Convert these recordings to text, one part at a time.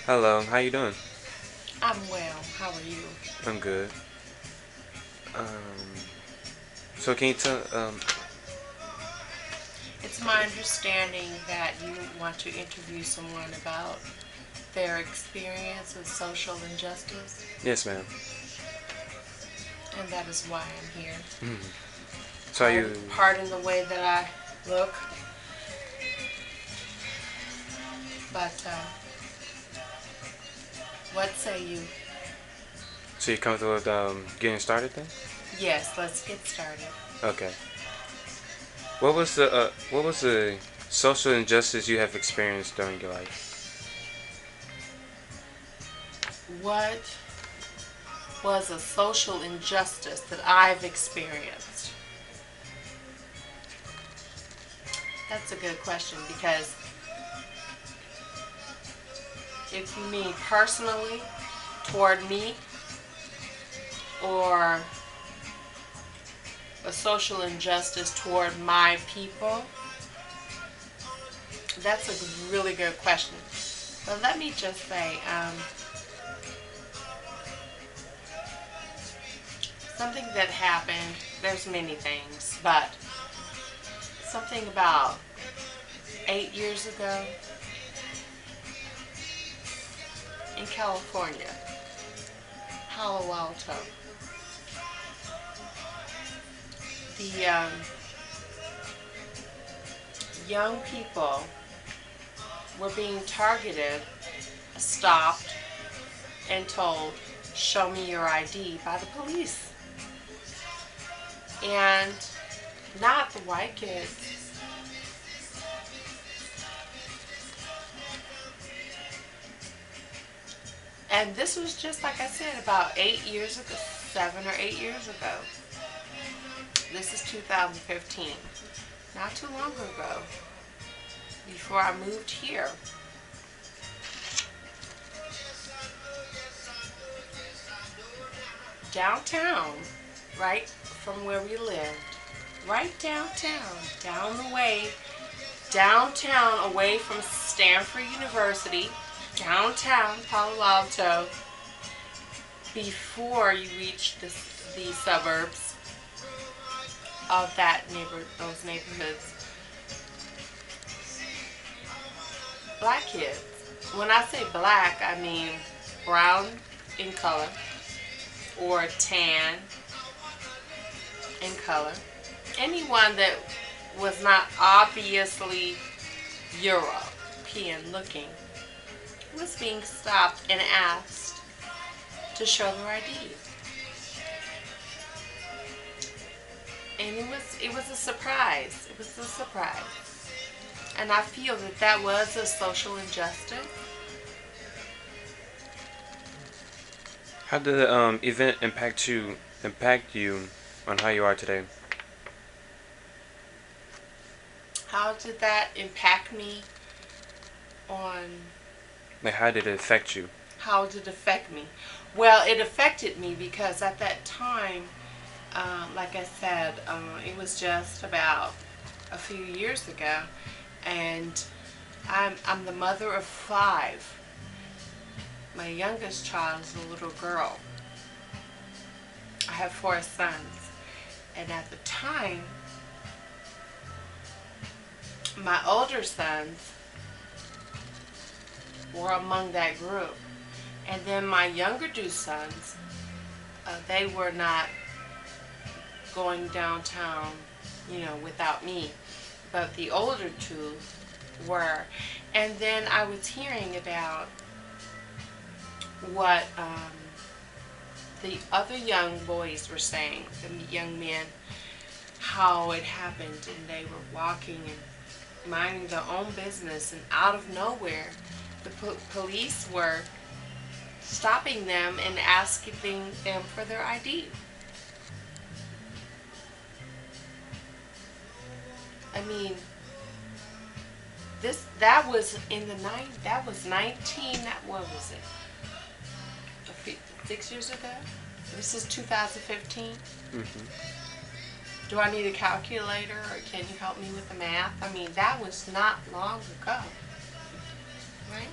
Hello, how you doing? I'm well. How are you? I'm good. Um, so can you tell? It's my understanding that you want to interview someone about their experience with social injustice, Yes, ma'am. and that is why I'm here. Mhm. So are Pardon, you? pardon the way that I look, but what say you? So you comfortable with getting started then? Yes, let's get started. Okay. What was the social injustice you have experienced during your life? What was a social injustice that I've experienced? That's a good question because if you mean personally toward me or a social injustice toward my people, that's a really good question. But let me just say something that happened. There's many things, but something about 8 years ago in California, Palo Alto, the young people were being targeted, stopped, and told, "Show me your ID" by the police, and not the white kids. And this was just like I said, about 8 years ago, 7 or 8 years ago. This is 2015, not too long ago, before I moved here. Downtown, right from where we lived, right downtown, down the way, downtown away from Stanford University, downtown Palo Alto, before you reach the suburbs of those neighborhoods. Black kids. When I say black, I mean brown in color or tan in color. Anyone that was not obviously European looking was being stopped and asked to show their ID. And it was a surprise. It was a surprise. And I feel that that was a social injustice. How did the event impact you on how you are today? How did that impact me on Like how did it affect you? how did it affect me? Well, it affected me because at that time, like I said, it was just about a few years ago, and I'm the mother of five. My youngest child is a little girl. I have four sons, and at the time, my older sons were among that group, and then my younger two sons, they were not going downtown, without me, but the older two were. And then I was hearing about what the other young boys were saying, the young men, how it happened, and they were walking and minding their own business, and out of nowhere, the police were stopping them and asking them for their ID. I mean, that was in the that was 19. What was it? 6 years ago. This is 2015. Hmm. Do I need a calculator, or can you help me with the math? I mean, that was not long ago, right?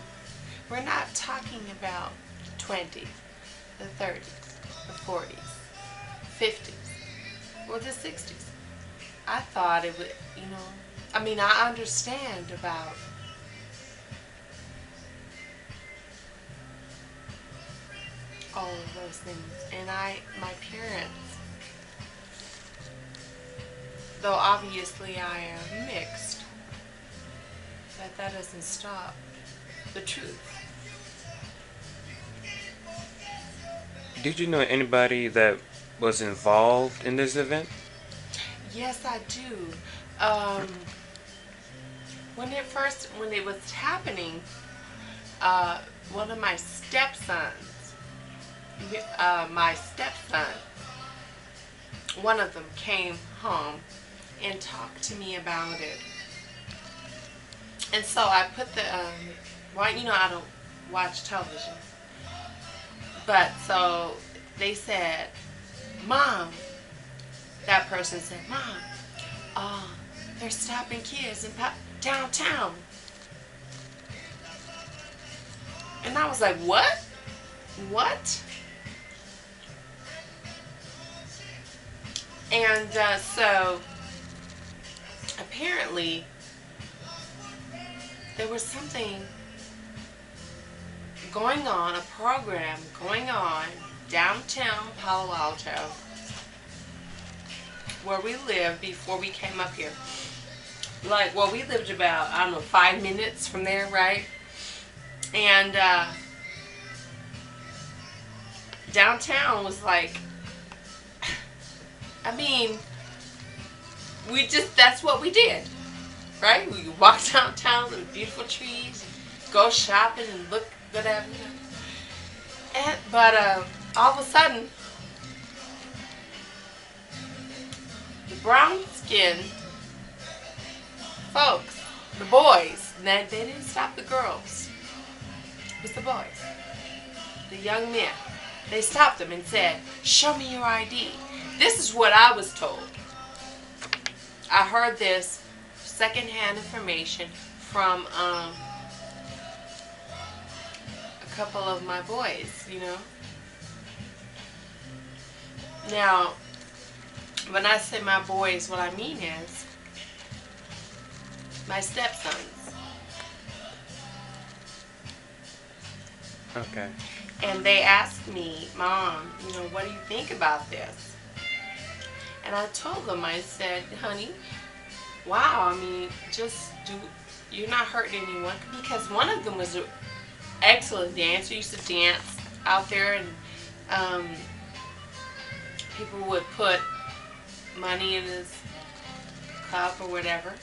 We're not talking about the 20s, the 30s, the 40s, 50s, or the 60s. I thought it would, I mean, I understand about all of those things. And my parents, though obviously I am mixed, but that doesn't stop the truth. Did you know anybody that was involved in this event? Yes, I do. Um, when it was happening, one of my stepson, one of them came home and talked to me about it. And so I put I don't watch television. But so they said, Mom, that person said, Mom, they're stopping kids in downtown. And I was like, what? What? And so apparently there was something going on, a program going on downtown Palo Alto, where we lived before we came up here. We lived about, 5 minutes from there, right? And downtown was like, that's what we did, right? We walked downtown with beautiful trees, go shopping and look whatever. But all of a sudden, the brown skinned folks, the boys, they didn't stop the girls. It was the boys, the young men. They stopped them and said, show me your ID. This is what I was told. I heard this secondhand information from a couple of my boys, Now, when I say my boys, what I mean is my stepsons. Okay. And they asked me, Mom, what do you think about this? And I told them, I said, honey, wow, you're not hurting anyone. Because one of them was an excellent dancer. He used to dance out there, and people would put money in his cup or whatever.